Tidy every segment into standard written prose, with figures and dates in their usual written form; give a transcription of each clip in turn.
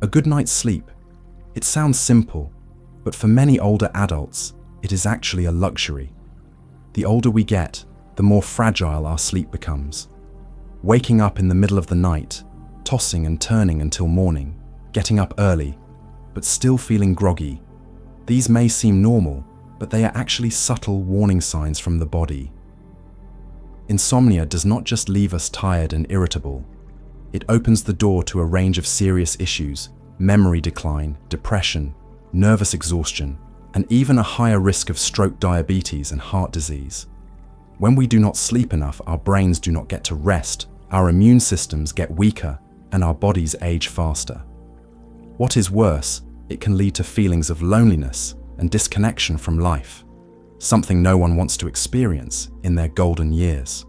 A good night's sleep. It sounds simple, but for many older adults, it is actually a luxury. The older we get, the more fragile our sleep becomes. Waking up in the middle of the night, tossing and turning until morning, getting up early, but still feeling groggy. These may seem normal, but they are actually subtle warning signs from the body. Insomnia does not just leave us tired and irritable. It opens the door to a range of serious issues: memory decline, depression, nervous exhaustion, and even a higher risk of stroke, diabetes, and heart disease. When we do not sleep enough, our brains do not get to rest, our immune systems get weaker, and our bodies age faster. What is worse, it can lead to feelings of loneliness and disconnection from life, something no one wants to experience in their golden years.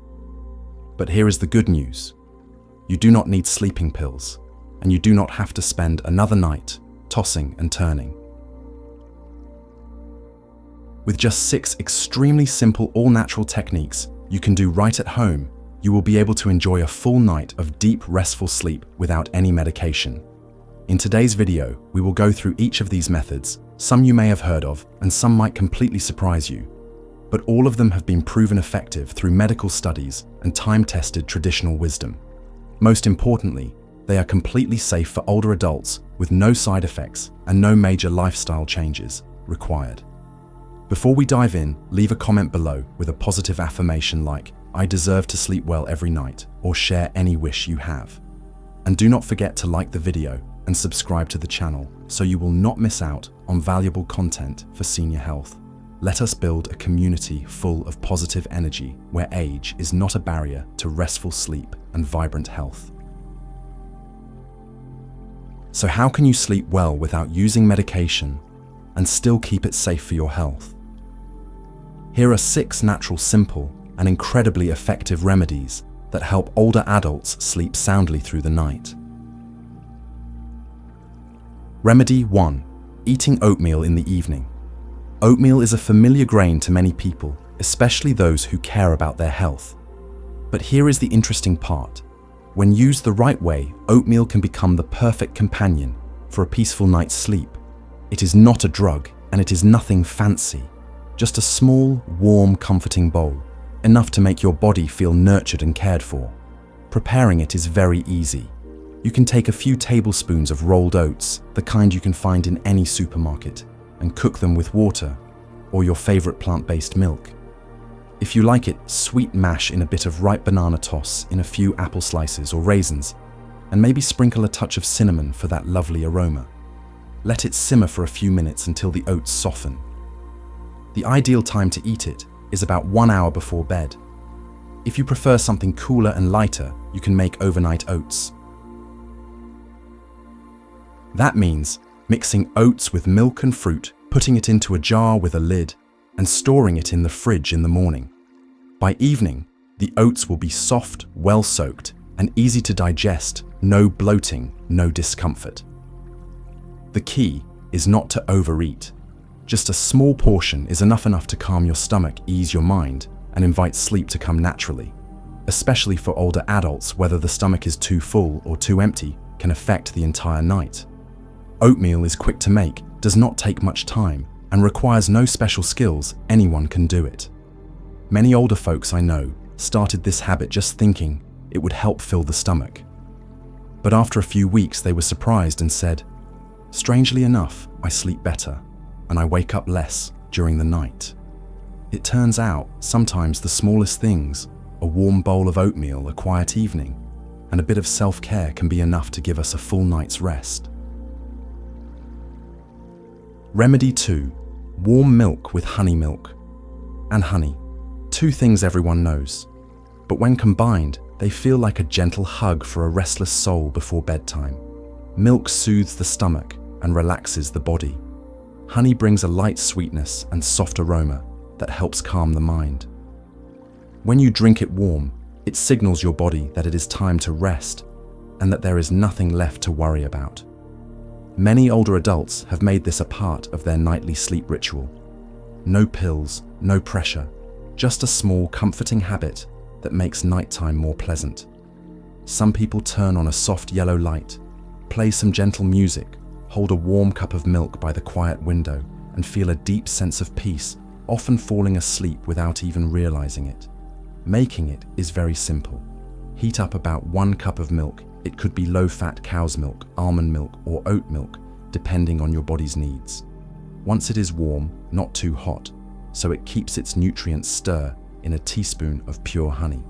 But here is the good news. You do not need sleeping pills, and you do not have to spend another night tossing and turning. With just 6 extremely simple all-natural techniques you can do right at home, you will be able to enjoy a full night of deep, restful sleep without any medication. In today's video, we will go through each of these methods. Some you may have heard of, and some might completely surprise you. But all of them have been proven effective through medical studies and time-tested traditional wisdom. Most importantly, they are completely safe for older adults with no side effects and no major lifestyle changes required. Before we dive in, leave a comment below with a positive affirmation like, "I deserve to sleep well every night," or share any wish you have. And do not forget to like the video and subscribe to the channel so you will not miss out on valuable content for senior health. Let us build a community full of positive energy where age is not a barrier to restful sleep and vibrant health. So how can you sleep well without using medication and still keep it safe for your health? Here are 6 natural, simple, and incredibly effective remedies that help older adults sleep soundly through the night. Remedy 1. Eating oatmeal in the evening. Oatmeal is a familiar grain to many people, especially those who care about their health. But here is the interesting part. When used the right way, oatmeal can become the perfect companion for a peaceful night's sleep. It is not a drug, and it is nothing fancy. Just a small, warm, comforting bowl, enough to make your body feel nurtured and cared for. Preparing it is very easy. You can take a few tablespoons of rolled oats, the kind you can find in any supermarket, and cook them with water or your favorite plant-based milk. If you like it, sweet mash in a bit of ripe banana toss in a few apple slices or raisins, and maybe sprinkle a touch of cinnamon for that lovely aroma. Let it simmer for a few minutes until the oats soften. The ideal time to eat it is about 1 hour before bed. If you prefer something cooler and lighter, you can make overnight oats. That means mixing oats with milk and fruit, putting it into a jar with a lid, and storing it in the fridge in the morning. By evening, the oats will be soft, well-soaked, and easy to digest, no bloating, no discomfort. The key is not to overeat. Just a small portion is enough to calm your stomach, ease your mind, and invite sleep to come naturally. Especially for older adults, whether the stomach is too full or too empty can affect the entire night. Oatmeal is quick to make, does not take much time, and requires no special skills. Anyone can do it. Many older folks I know started this habit just thinking it would help fill the stomach. But after a few weeks they were surprised and said, "Strangely enough, I sleep better, and I wake up less during the night." It turns out sometimes the smallest things, a warm bowl of oatmeal, a quiet evening, and a bit of self-care can be enough to give us a full night's rest. Remedy 2. Warm milk with honey milk. And honey. 2 things everyone knows. But when combined, they feel like a gentle hug for a restless soul before bedtime. Milk soothes the stomach and relaxes the body. Honey brings a light sweetness and soft aroma that helps calm the mind. When you drink it warm, it signals your body that it is time to rest and that there is nothing left to worry about. Many older adults have made this a part of their nightly sleep ritual. No pills, no pressure, just a small, comforting habit that makes nighttime more pleasant. Some people turn on a soft yellow light, play some gentle music, hold a warm cup of milk by the quiet window, and feel a deep sense of peace, often falling asleep without even realizing it. Making it is very simple. Heat up about 1 cup of milk. It could be low-fat cow's milk, almond milk, or oat milk, depending on your body's needs. Once it is warm, not too hot, so it keeps its nutrients, stir in a teaspoon of pure honey.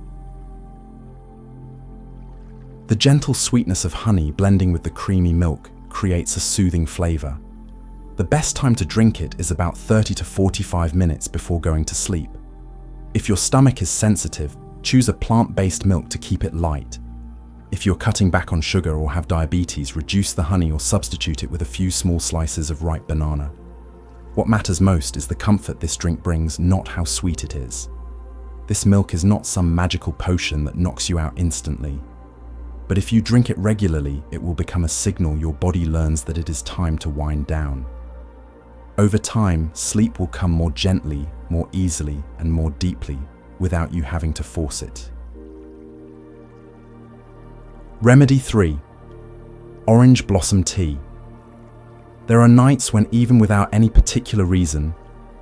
The gentle sweetness of honey blending with the creamy milk creates a soothing flavor. The best time to drink it is about 30 to 45 minutes before going to sleep. If your stomach is sensitive, choose a plant-based milk to keep it light. If you're cutting back on sugar or have diabetes, reduce the honey or substitute it with a few small slices of ripe banana. What matters most is the comfort this drink brings, not how sweet it is. This milk is not some magical potion that knocks you out instantly. But if you drink it regularly, it will become a signal your body learns that it is time to wind down. Over time, sleep will come more gently, more easily, and more deeply, without you having to force it. Remedy 3. Orange Blossom Tea. There are nights when, even without any particular reason,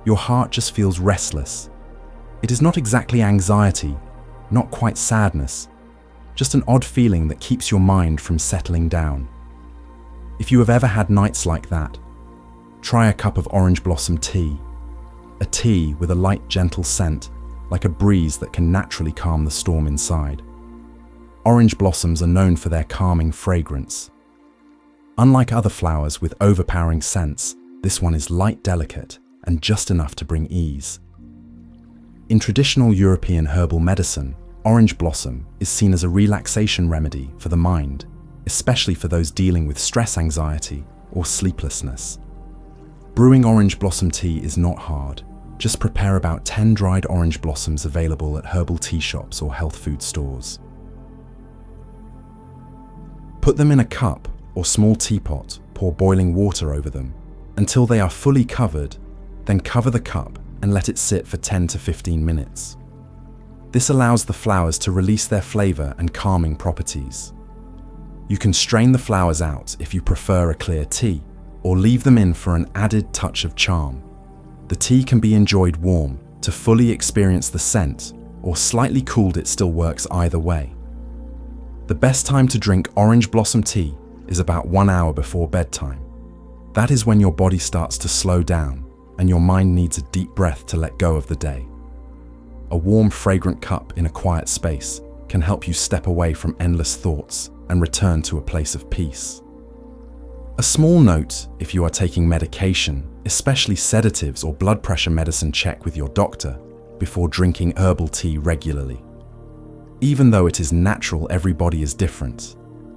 your heart just feels restless. It is not exactly anxiety, not quite sadness, just an odd feeling that keeps your mind from settling down. If you have ever had nights like that, try a cup of orange blossom tea. A tea with a light, gentle scent, like a breeze that can naturally calm the storm inside. Orange blossoms are known for their calming fragrance. Unlike other flowers with overpowering scents, this one is light, delicate, and just enough to bring ease. In traditional European herbal medicine, orange blossom is seen as a relaxation remedy for the mind, especially for those dealing with stress, anxiety, or sleeplessness. Brewing orange blossom tea is not hard. Just prepare about 10 dried orange blossoms available at herbal tea shops or health food stores. Put them in a cup or small teapot, pour boiling water over them until they are fully covered, then cover the cup and let it sit for 10 to 15 minutes. This allows the flowers to release their flavor and calming properties. You can strain the flowers out if you prefer a clear tea, or leave them in for an added touch of charm. The tea can be enjoyed warm to fully experience the scent, or slightly cooled. It still works either way. The best time to drink orange blossom tea is about 1 hour before bedtime. That is when your body starts to slow down and your mind needs a deep breath to let go of the day. A warm, fragrant cup in a quiet space can help you step away from endless thoughts and return to a place of peace. A small note: if you are taking medication, especially sedatives or blood pressure medicine, check with your doctor before drinking herbal tea regularly. Even though it is natural, every body is different,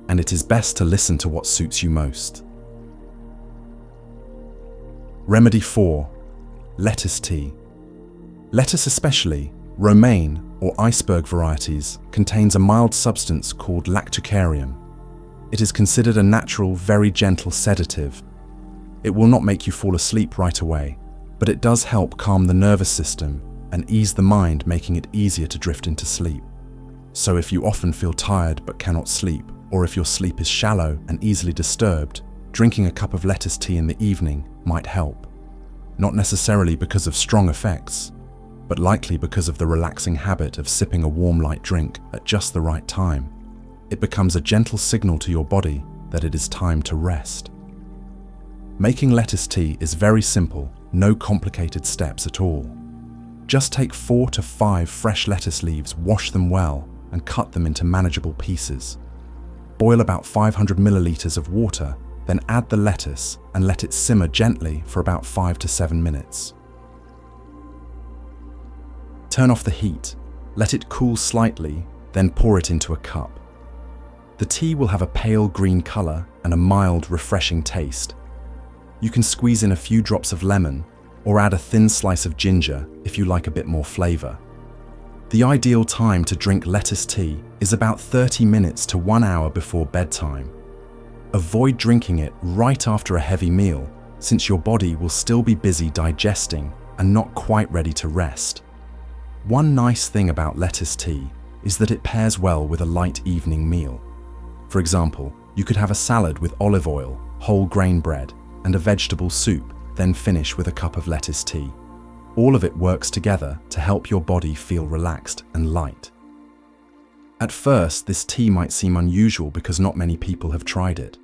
and it is best to listen to what suits you most. Remedy 4. Lettuce tea. Lettuce, especially romaine or iceberg varieties, contains a mild substance called lactucarium. It is considered a natural, very gentle sedative. It will not make you fall asleep right away, but it does help calm the nervous system and ease the mind, making it easier to drift into sleep. So if you often feel tired but cannot sleep, or if your sleep is shallow and easily disturbed, drinking a cup of lettuce tea in the evening might help. Not necessarily because of strong effects, but likely because of the relaxing habit of sipping a warm, light drink at just the right time. It becomes a gentle signal to your body that it is time to rest. Making lettuce tea is very simple, no complicated steps at all. Just take 4 to 5 fresh lettuce leaves, wash them well, and cut them into manageable pieces. Boil about 500 milliliters of water, then add the lettuce and let it simmer gently for about 5 to 7 minutes. Turn off the heat, let it cool slightly, then pour it into a cup. The tea will have a pale green color and a mild, refreshing taste. You can squeeze in a few drops of lemon or add a thin slice of ginger if you like a bit more flavor. The ideal time to drink lettuce tea is about 30 minutes to 1 hour before bedtime. Avoid drinking it right after a heavy meal, since your body will still be busy digesting and not quite ready to rest. One nice thing about lettuce tea is that it pairs well with a light evening meal. For example, You could have a salad with olive oil, whole grain bread, and a vegetable soup, then finish with a cup of lettuce tea. All of it works together to help your body feel relaxed and light. At first, this tea might seem unusual because not many people have tried it.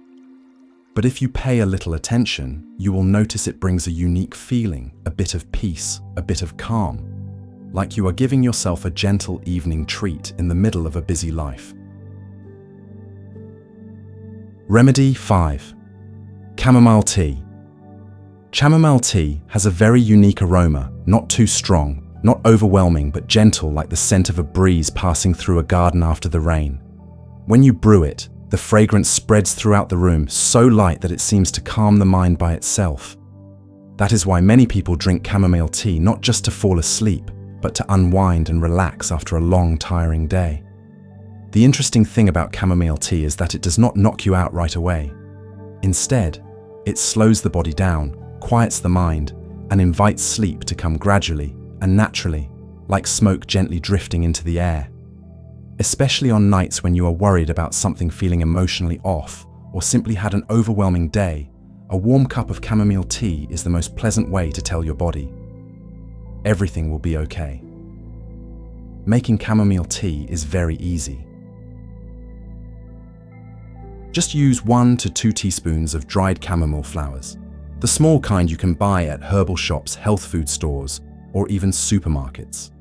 But if you pay a little attention, you will notice it brings a unique feeling, a bit of peace, a bit of calm, like you are giving yourself a gentle evening treat in the middle of a busy life. Remedy 5. Chamomile tea. Chamomile tea has a very unique aroma, not too strong, not overwhelming, but gentle like the scent of a breeze passing through a garden after the rain. When you brew it, the fragrance spreads throughout the room, so light that it seems to calm the mind by itself. That is why many people drink chamomile tea not just to fall asleep, but to unwind and relax after a long, tiring day. The interesting thing about chamomile tea is that it does not knock you out right away. Instead, it slows the body down, quiets the mind, and invites sleep to come gradually and naturally, like smoke gently drifting into the air. Especially on nights when you are worried about something feeling emotionally off or simply had an overwhelming day, a warm cup of chamomile tea is the most pleasant way to tell your body, everything will be okay. Making chamomile tea is very easy. Just use 1 to 2 teaspoons of dried chamomile flowers, the small kind you can buy at herbal shops, health food stores, or even supermarkets.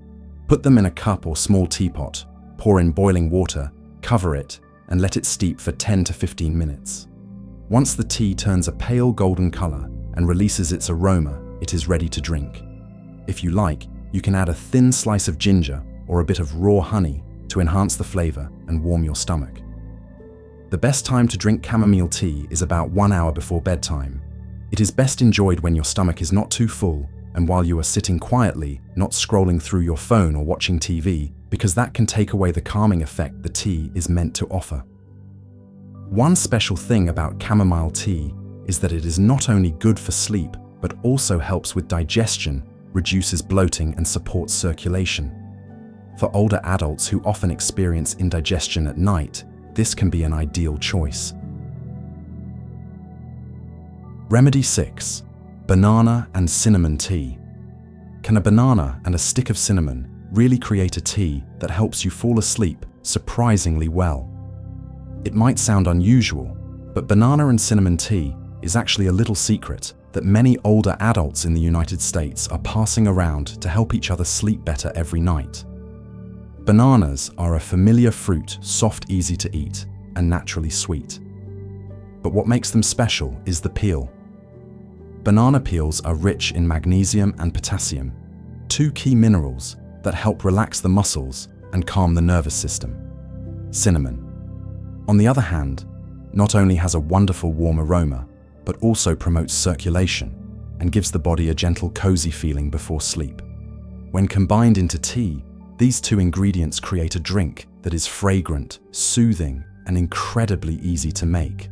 Put them in a cup or small teapot, pour in boiling water, cover it, and let it steep for 10 to 15 minutes. Once the tea turns a pale golden color and releases its aroma, it is ready to drink. If you like, you can add a thin slice of ginger or a bit of raw honey to enhance the flavor and warm your stomach. The best time to drink chamomile tea is about 1 hour before bedtime. It is best enjoyed when your stomach is not too full and while you are sitting quietly, not scrolling through your phone or watching TV, because that can take away the calming effect the tea is meant to offer. One special thing about chamomile tea is that it is not only good for sleep, but also helps with digestion, reduces bloating, and supports circulation. For older adults who often experience indigestion at night, this can be an ideal choice. Remedy 6. Banana and cinnamon tea. Can a banana and a stick of cinnamon really create a tea that helps you fall asleep surprisingly well? It might sound unusual, but banana and cinnamon tea is actually a little secret that many older adults in the United States are passing around to help each other sleep better every night. Bananas are a familiar fruit, soft, easy to eat, and naturally sweet. But what makes them special is the peel. Banana peels are rich in magnesium and potassium, 2 key minerals that help relax the muscles and calm the nervous system. Cinnamon, on the other hand, not only has a wonderful warm aroma, but also promotes circulation and gives the body a gentle, cozy feeling before sleep. When combined into tea, these 2 ingredients create a drink that is fragrant, soothing, and incredibly easy to make.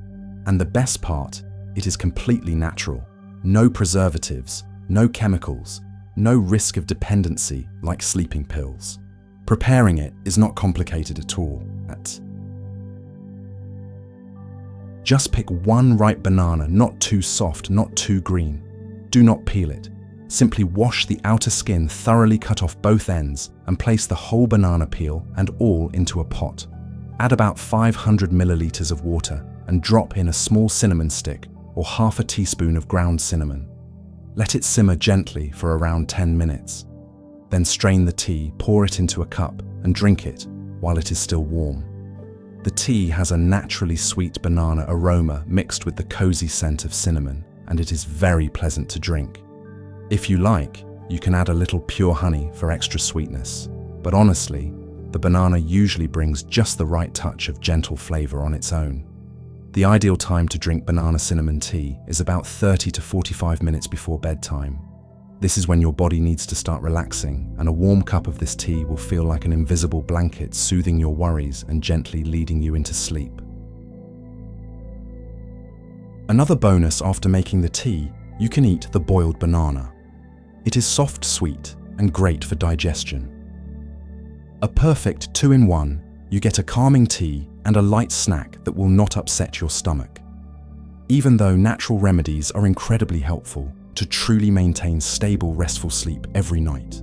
And the best part, it is completely natural. No preservatives, no chemicals, no risk of dependency like sleeping pills. Preparing it is not complicated at all. Just pick 1 ripe banana, not too soft, not too green. Do not peel it. Simply wash the outer skin, thoroughly cut off both ends, and place the whole banana peel and all into a pot. Add about 500 milliliters of water and drop in a small cinnamon stick or half a teaspoon of ground cinnamon. Let it simmer gently for around 10 minutes. Then strain the tea, pour it into a cup, and drink it while it is still warm. The tea has a naturally sweet banana aroma mixed with the cozy scent of cinnamon, and it is very pleasant to drink. If you like, you can add a little pure honey for extra sweetness, but honestly, the banana usually brings just the right touch of gentle flavor on its own. The ideal time to drink banana cinnamon tea is about 30 to 45 minutes before bedtime. This is when your body needs to start relaxing, and a warm cup of this tea will feel like an invisible blanket soothing your worries and gently leading you into sleep. Another bonus after making the tea, you can eat the boiled banana. It is soft, sweet, and great for digestion. A perfect 2-in-1, You get a calming tea and a light snack that will not upset your stomach. Even though natural remedies are incredibly helpful to truly maintain stable, restful sleep every night,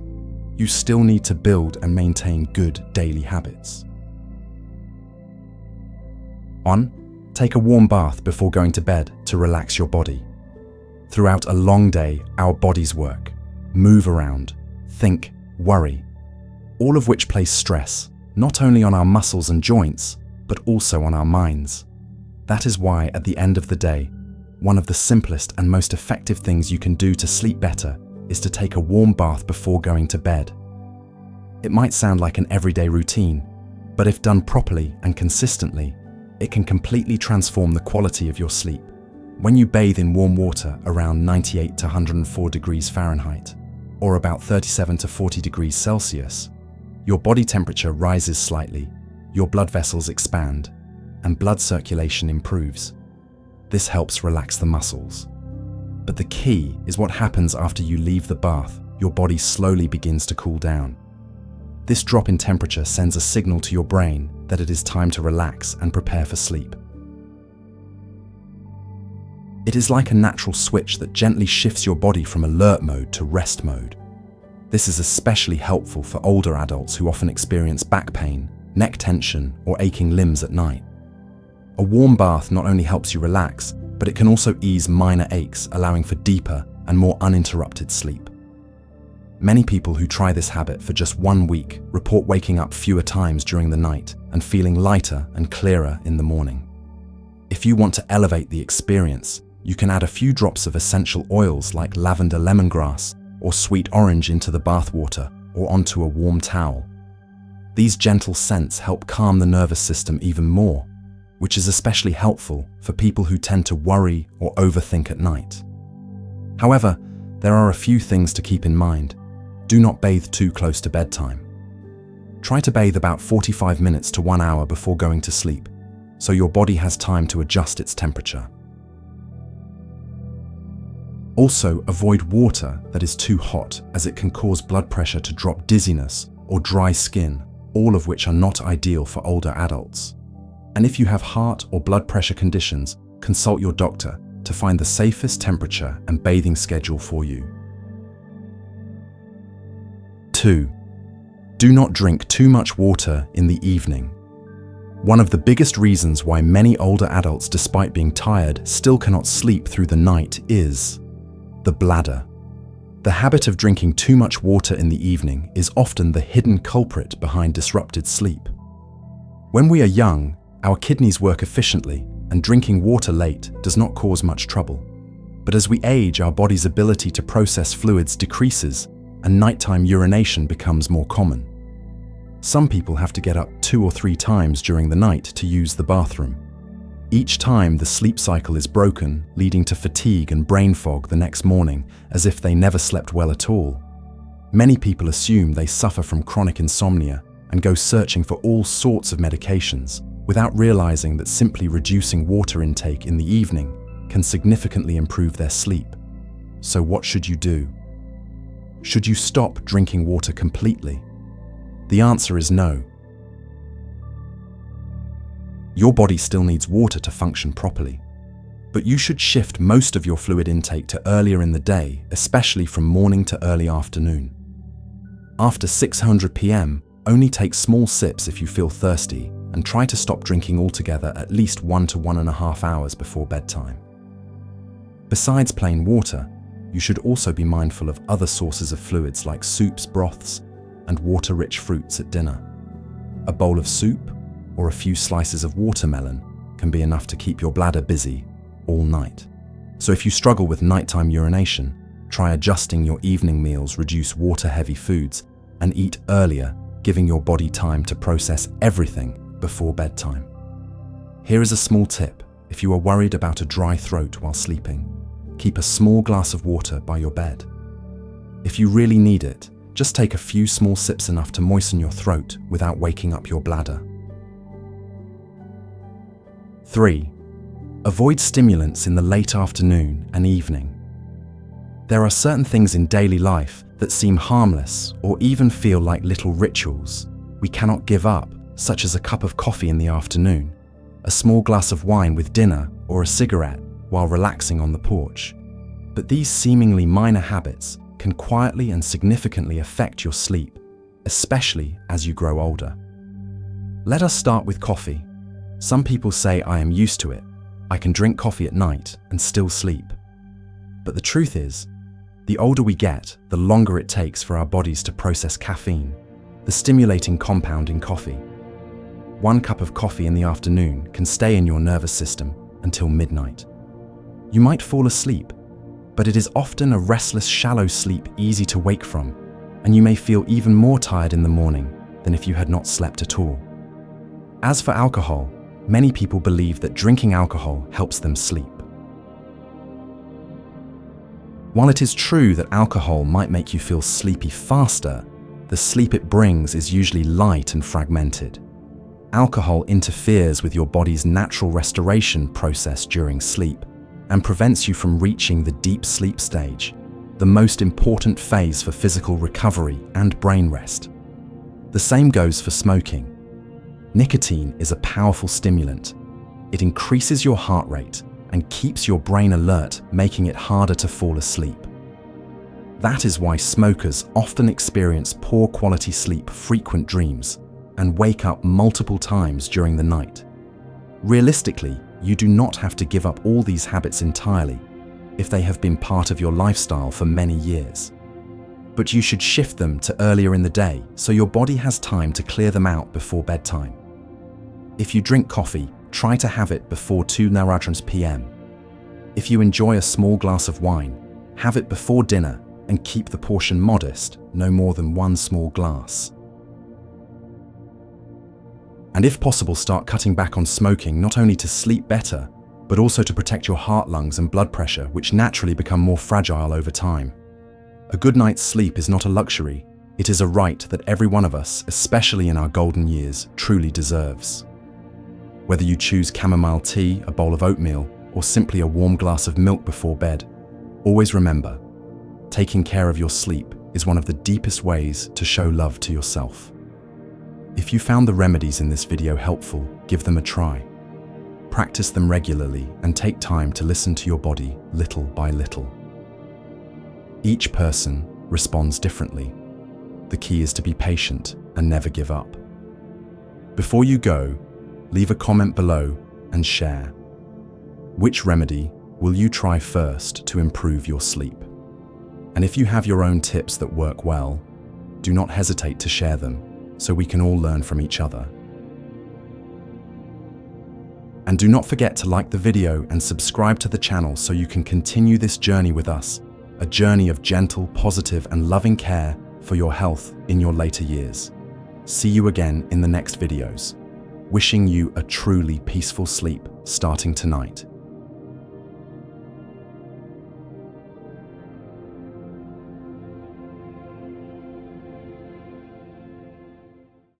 you still need to build and maintain good daily habits. 1. Take a warm bath before going to bed to relax your body. Throughout a long day, our bodies work, move around, think, worry, all of which place stress not only on our muscles and joints, but also on our minds. That is why, at the end of the day, one of the simplest and most effective things you can do to sleep better is to take a warm bath before going to bed. It might sound like an everyday routine, but if done properly and consistently, it can completely transform the quality of your sleep. When you bathe in warm water around 98 to 104 degrees Fahrenheit, or about 37 to 40 degrees Celsius, your body temperature rises slightly, your blood vessels expand, and blood circulation improves. This helps relax the muscles. But the key is what happens after you leave the bath. Your body slowly begins to cool down. This drop in temperature sends a signal to your brain that it is time to relax and prepare for sleep. It is like a natural switch that gently shifts your body from alert mode to rest mode. This is especially helpful for older adults who often experience back pain, neck tension, or aching limbs at night. A warm bath not only helps you relax, but it can also ease minor aches, allowing for deeper and more uninterrupted sleep. Many people who try this habit for just 1 week report waking up fewer times during the night and feeling lighter and clearer in the morning. If you want to elevate the experience, you can add a few drops of essential oils like lavender lemongrass or sweet orange into the bath water or onto a warm towel. These gentle scents help calm the nervous system even more, which is especially helpful for people who tend to worry or overthink at night. However, there are a few things to keep in mind. Do not bathe too close to bedtime. Try to bathe about 45 minutes to 1 hour before going to sleep, so your body has time to adjust its temperature. Also, avoid water that is too hot, as it can cause blood pressure to drop, dizziness, or dry skin, all of which are not ideal for older adults. And if you have heart or blood pressure conditions, consult your doctor to find the safest temperature and bathing schedule for you. 2. Do not drink too much water in the evening. One of the biggest reasons why many older adults, despite being tired, still cannot sleep through the night is the bladder. The habit of drinking too much water in the evening is often the hidden culprit behind disrupted sleep. When we are young, our kidneys work efficiently, and drinking water late does not cause much trouble. But as we age, our body's ability to process fluids decreases, and nighttime urination becomes more common. Some people have to get up 2 or 3 times during the night to use the bathroom. Each time, the sleep cycle is broken, leading to fatigue and brain fog the next morning, as if they never slept well at all. Many people assume they suffer from chronic insomnia and go searching for all sorts of medications, without realizing that simply reducing water intake in the evening can significantly improve their sleep. So what should you do? Should you stop drinking water completely? The answer is no. Your body still needs water to function properly, but you should shift most of your fluid intake to earlier in the day, especially from morning to early afternoon. After 600 p.m., only take small sips if you feel thirsty, and try to stop drinking altogether at least 1 to 1.5 hours before bedtime. Besides plain water, you should also be mindful of other sources of fluids like soups, broths, and water-rich fruits at dinner. A bowl of soup or a few slices of watermelon can be enough to keep your bladder busy all night. So if you struggle with nighttime urination, try adjusting your evening meals, reduce water-heavy foods, and eat earlier, giving your body time to process everything before bedtime. Here is a small tip. If you are worried about a dry throat while sleeping, keep a small glass of water by your bed. If you really need it, just take a few small sips, enough to moisten your throat without waking up your bladder. 3. Avoid stimulants in the late afternoon and evening. There are certain things in daily life that seem harmless or even feel like little rituals we cannot give up such as a cup of coffee in the afternoon, a small glass of wine with dinner, or a cigarette while relaxing on the porch. But these seemingly minor habits can quietly and significantly affect your sleep, especially as you grow older. Let us start with coffee. Some people say, I am used to it. I can drink coffee at night and still sleep. But the truth is, the older we get, the longer it takes for our bodies to process caffeine, the stimulating compound in coffee. 1 cup of coffee in the afternoon can stay in your nervous system until midnight. You might fall asleep, but it is often a restless, shallow sleep easy to wake from, and you may feel even more tired in the morning than if you had not slept at all. As for alcohol, many people believe that drinking alcohol helps them sleep. While it is true that alcohol might make you feel sleepy faster, the sleep it brings is usually light and fragmented. Alcohol interferes with your body's natural restoration process during sleep and prevents you from reaching the deep sleep stage, the most important phase for physical recovery and brain rest. The same goes for smoking. Nicotine is a powerful stimulant. It increases your heart rate and keeps your brain alert, making it harder to fall asleep. That is why smokers often experience poor quality sleep, frequent dreams, and wake up multiple times during the night. Realistically, you do not have to give up all these habits entirely if they have been part of your lifestyle for many years. But you should shift them to earlier in the day so your body has time to clear them out before bedtime. If you drink coffee, try to have it before 2 p.m. If you enjoy a small glass of wine, have it before dinner and keep the portion modest, no more than 1 small glass. And if possible, start cutting back on smoking, not only to sleep better, but also to protect your heart, lungs, and blood pressure, which naturally become more fragile over time. A good night's sleep is not a luxury, it is a right that every one of us, especially in our golden years, truly deserves. Whether you choose chamomile tea, a bowl of oatmeal, or simply a warm glass of milk before bed, always remember, taking care of your sleep is one of the deepest ways to show love to yourself. If you found the remedies in this video helpful, give them a try. Practice them regularly and take time to listen to your body little by little. Each person responds differently. The key is to be patient and never give up. Before you go, leave a comment below and share. Which remedy will you try first to improve your sleep? And if you have your own tips that work well, do not hesitate to share them so we can all learn from each other. And do not forget to like the video and subscribe to the channel so you can continue this journey with us, a journey of gentle, positive, and loving care for your health in your later years. See you again in the next videos. Wishing you a truly peaceful sleep starting tonight.